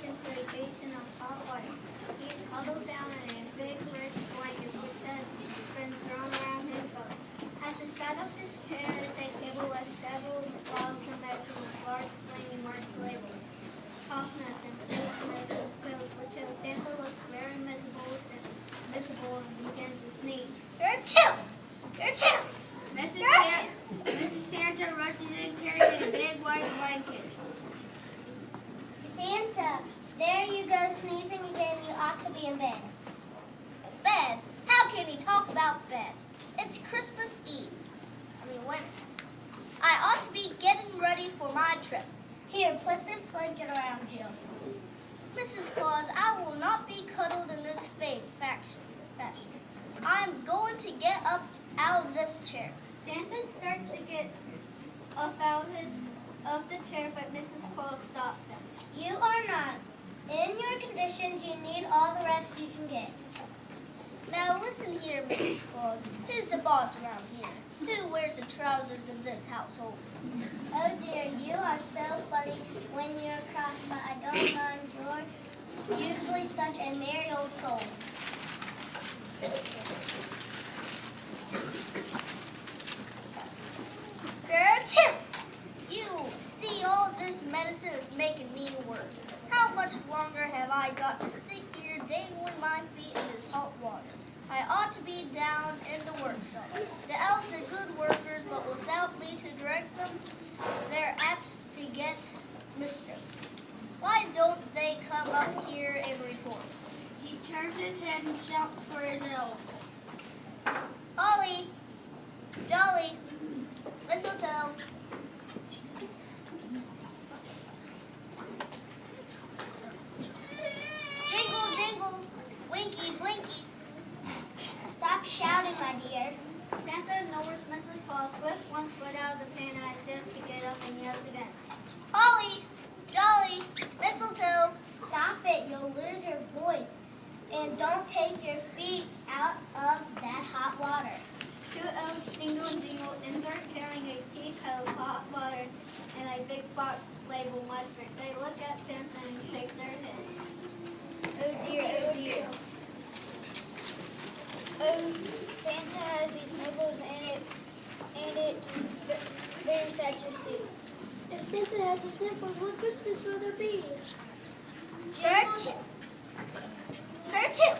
into a basin of hot water. He's huddled down in a big red blanket which has been thrown around his boat. At the side of his chair is a table with several bottles of medicine with large flaming marked labels. Cough medicine, sage medicine, pills, which show Santa looks very miserable and begins to sneeze. You're two! You're two! Mrs. Santa rushes in carrying a big white blanket. Santa, there you go sneezing again. You ought to be in bed. Bed? How can he talk about bed? It's Christmas Eve. Winter. I ought to be getting ready for my trip. Here, put this blanket around you. Mrs. Claus, I will not be cuddled in this fashion. I'm going to get up out of this chair. Santa starts to get up out of the chair, but Mrs. Claus stops him. You are not. In your conditions, you need all the rest you can get. Now listen here, Mrs. Claus. Who's the boss around here? Who wears the trousers in this household? Oh dear, you are so funny when you're cross, but I don't mind. You're usually such a merry old soul. Gertrude! You see, all this medicine is making me worse. How much longer have I got to sit here dangling my feet in this hot water? I ought to be down in the workshop. The elves are good workers, but without me to direct them, they're apt to get mischief. Why don't they come up here and report? He turns his head and shouts for his elves. Holly, Jolly, Mistletoe. Jingle, jingle, winky, blinky. Stop shouting, my dear. Santa ignores Mrs. Claus, flips one foot out of the pan as if to get up and yells again. Holly, Jolly, Mistletoe. Stop it, you'll lose your voice. And don't take your feet out of that hot water. Two elves jingle and jingle enter carrying a teacup of hot water and a big box labeled mustard. They look at Santa and shake their heads. Oh dear, oh dear. Oh, Santa has these sniffles and it's very sad to see. If Santa has the sniffles, what Christmas will there be? Gertrude! Gertrude!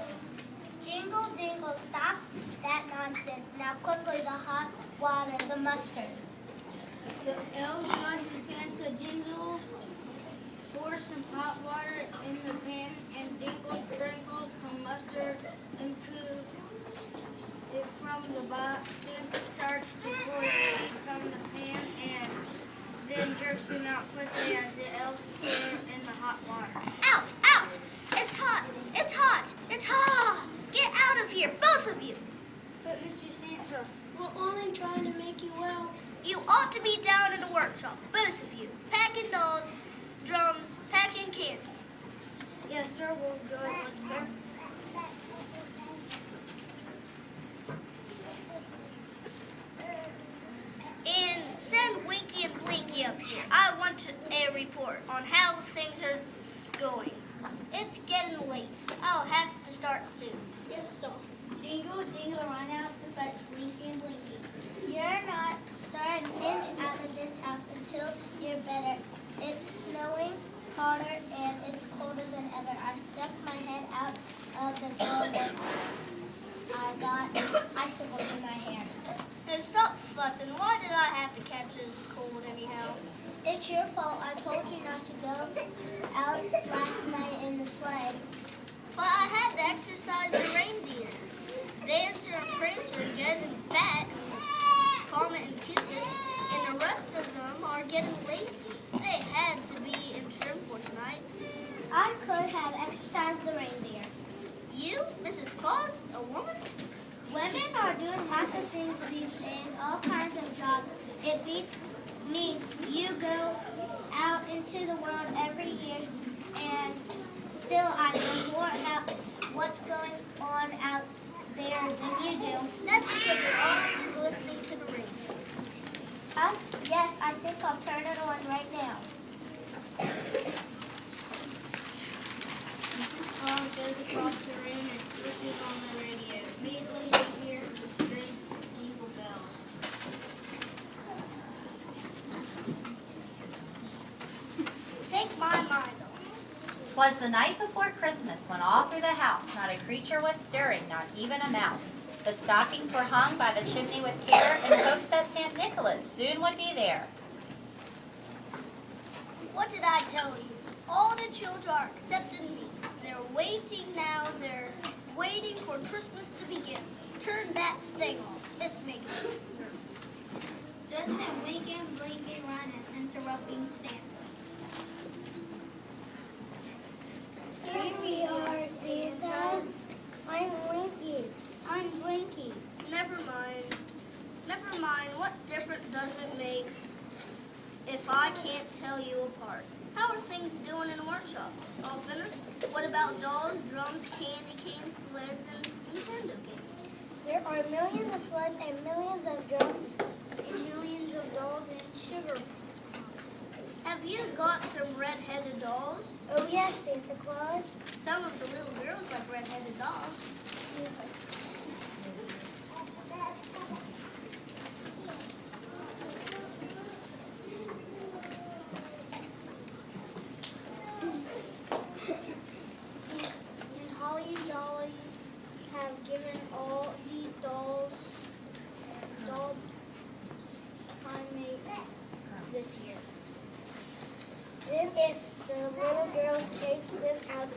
Jingle, jingle, stop that nonsense. Now quickly, the hot water, the mustard. The elves run to Santa. Jingle pours some hot water in the pan, and Dingle sprinkles some mustard into it from the box. Santa starts to pour it from the pan and then jerks them out quickly as the elves pour in the hot water. Ouch, ouch! It's hot, it's hot, it's hot! Get out of here, both of you! But Mr. Santa, we're only trying to make you well. You ought to be down in the workshop, both of you, packing dolls, drums, packing candy. Yes, sir, we'll go at once, sir. And send Winky and Blinky up here. I want a report on how things are going. It's getting late. I'll have to start soon. Yes, sir. Jingle, jingle, run out to fetch Blinky and Blinky. You're not starting an inch out of this house until you're better. It's snowing harder and it's colder than ever. I stuck my head out of the door when I got icicles in my hair. And stop fussing. Why did I have to catch this cold anyhow? It's your fault. I told you not to go out last night in the sleigh. But I had to exercise the reindeer. Dancer and Prancer are getting fat, and Comet and Cupid, and the rest of them are getting lazy. They had to be in trim for tonight. I could have exercised the reindeer. You, Mrs. Claus, a woman? Women are doing lots of things these days, all kinds of jobs. It beats me. You go out into the world every year, and still I know more about what's going on out there than you do. That's because you're always listening to the radio. Yes, I think I'll turn it on right now. goes across the room and switches on the radio. Immediately you hear the strange jingle bells. Take my mind off. 'Twas the night before Christmas, when all through the house not a creature was stirring, not even a mouse. The stockings were hung by the chimney with care, in hopes that St. Nicholas soon would be there. What did I tell you? All the children are accepting me. They're waiting now. They're waiting for Christmas to begin. Turn that thing off. It's making me nervous. Justin winking, blinking, running, interrupting Santa. Here we are, Santa. I'm Winky. I'm Blinky. Never mind. Never mind. What difference does it make if I can't tell you apart? How are things doing in the workshop? All finished? What about dolls, drums, candy canes, sleds, and Nintendo games? There are millions of sleds and millions of drums. And millions of dolls and sugar plums. Have you got some red-headed dolls? Oh yes, Santa Claus. Some of the little girls like red-headed dolls. And Holly and Jolly have given all the dolls handmade this year. Then if the little girls take them out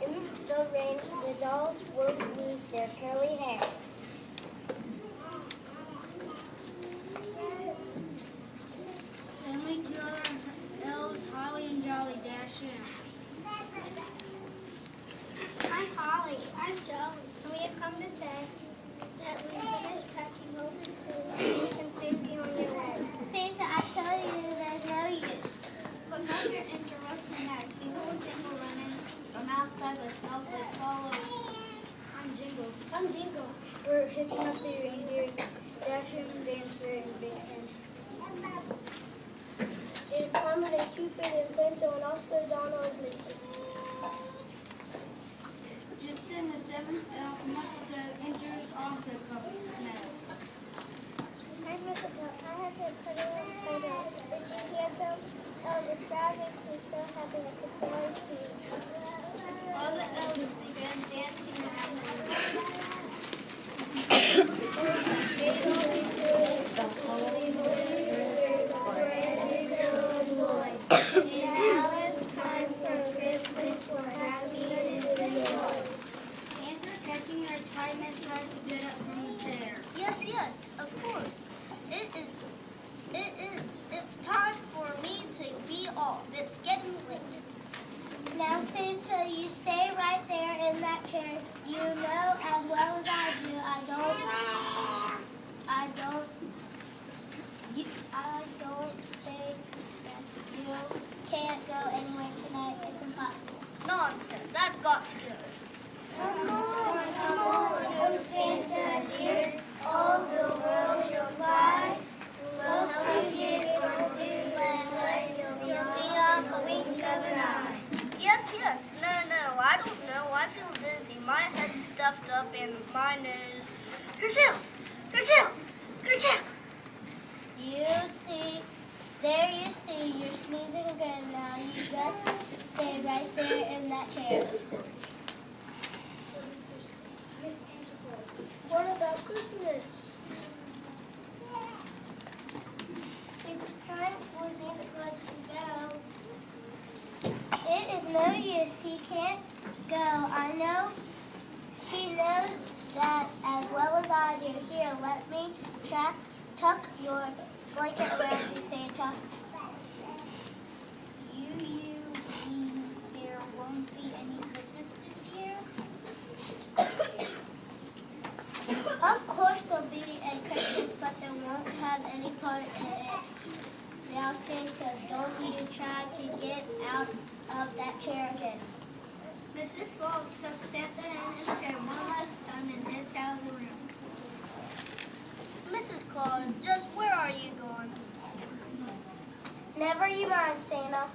in the rain, the dolls will lose their curly hair. Suddenly two other elves, Holly and Jolly, dash in. I'm Holly. I'm Jolly. And we have come to say that we finished packing all the tools and you can soon be on your way. Santa, I tell you, there's no use. But now you're interrupting that jingle and jingle running from outside the elf that follows. I'm Jingle. I'm Jingle. We're hitching up the reindeer, Dasher and Dancer and Vixen. And Comet and Cupid and Pinto and also Donald and Blitzen. Just then the seventh elf, Mistletoe, enters, also covered in snow. Hi, Mistletoe. I had to put in a sweater, but you can't go. Oh, the sound makes me so happy I could barely see. All the elves began dancing around the Now it's time for Christmas for happiness and joy. Santa, catching their excitement, tries to get up from the chair. Yes, of course. It is. It's time for me to be off. It's getting late. Now, Santa, you stay right there in that chair. You know as well as I do, I don't think that you can't go anywhere tonight. It's impossible. Nonsense. I've got to go. Come on, oh Santa dear, all the world you'll fly. Love will give you one to sled. You'll be off a wink of an eye. Yes. No. I don't know. I feel dizzy. My head's stuffed up and my nose. Kerchoo! You see, you're sneezing again now. You just stay right there in that chair. What about Christmas? It's time for Santa Claus to go. It is no use. He can't go. I know. He knows that as well as I do. Here, let me tuck your blanket around you, Santa. You mean there won't be any Christmas this year? Of course there'll be a Christmas, but they won't have any part in it. Now, Santa, don't you try to get out of that chair again. Mrs. Claus took Santa in his chair one last time and heads out of the room. Mrs. Claus, just where are you going? Never you mind, Santa.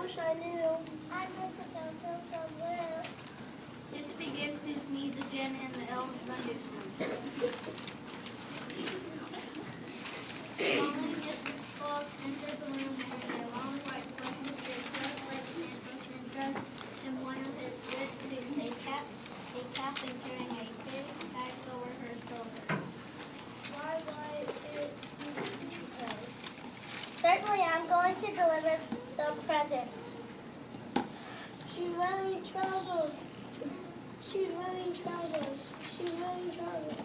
wish I knew. I miss it, don't feel so blue. Santa begins to sneeze again and the elves run to school. Following Mrs. Claus entered the room wearing a long white Christmas tree just like Santa and dressed in one of his red suits, a cap and carrying a big bag over her shoulder. Why it because Certainly, I'm going to deliver the presents. she's wearing trousers. She's wearing trousers. She's wearing trousers.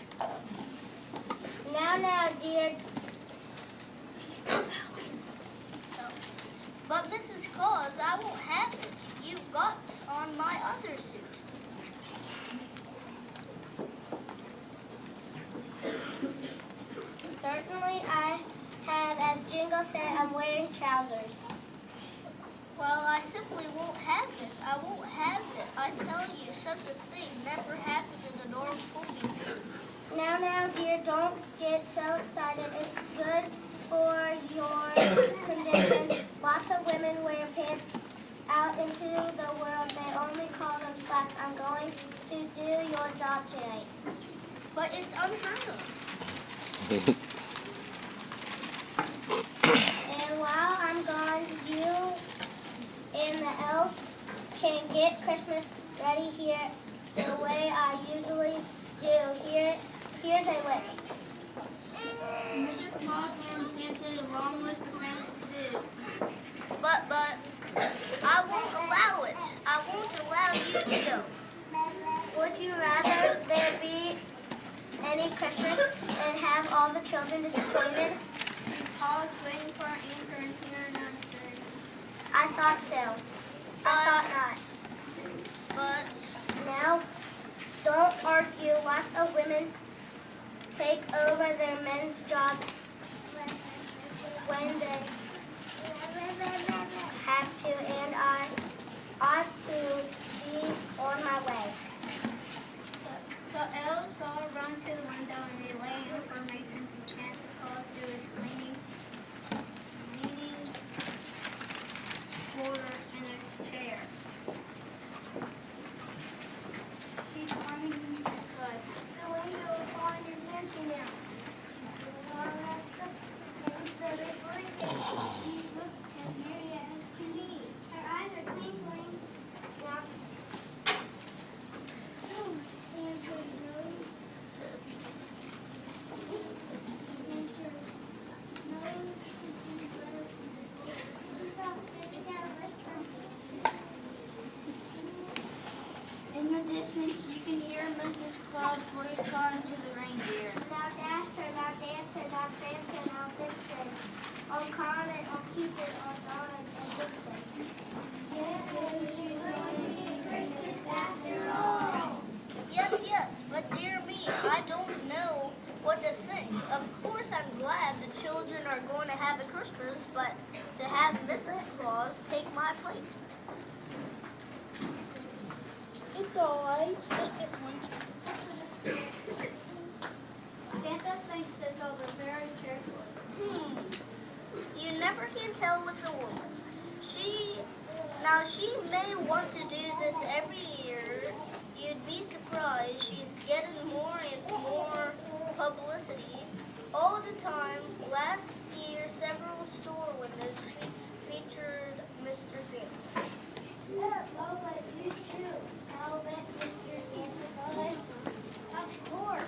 Now, dear. But Mrs. Claus, I won't have it. You've got on my other suit. Certainly, I have, as Jingle said, I'm wearing trousers. Well, I simply won't have it. I won't have it. I tell you, such a thing never happened in the North Pole. Now, dear, don't get so excited. It's good for your condition. Lots of women wear pants out into the world. They only call them slacks. I'm going to do your job tonight. But it's unheard of. And while I'm gone, you and the elves can get Christmas ready here the way I usually do. Here's a list. Mrs. Claus hands Santa a long list of things to do. But I won't allow it. I won't allow you to go. Would you rather there be any Christmas and have all the children disappointed? Paul is waiting for an answer and here nursery. I thought so. I thought not. But Now, don't argue. Lots of women take over their men's job when they have to, and I ought to be on my way. The elves all run to the window and relay information to Santa Claus, who is leaning forward in a chair. She's coming this way. The window is on your attention now. She's doing all that stuff. She looks as merry as can be. Her eyes are twinkling. Now, Santa's nose. In the distance, you can hear Mrs. Claus' voice calling to the reindeer. Now Dasher, now Dancer, now Prancer, now Vixen. On Comet, on Cupid, on Donald, and Vixen. yes, but dear me, I don't know what to think. Of course, I'm glad the children are going to have a Christmas, but to have Mrs. Claus take my place. It's all right. Just this once. Santa thinks this over very carefully. You never can tell with a woman. She may want to do this every year. You'd be surprised. She's getting more and more publicity all the time. Last year, several store windows featured Mr. Santa. Oh, but you too. I'll bet Mr. Santa Claus. Of course.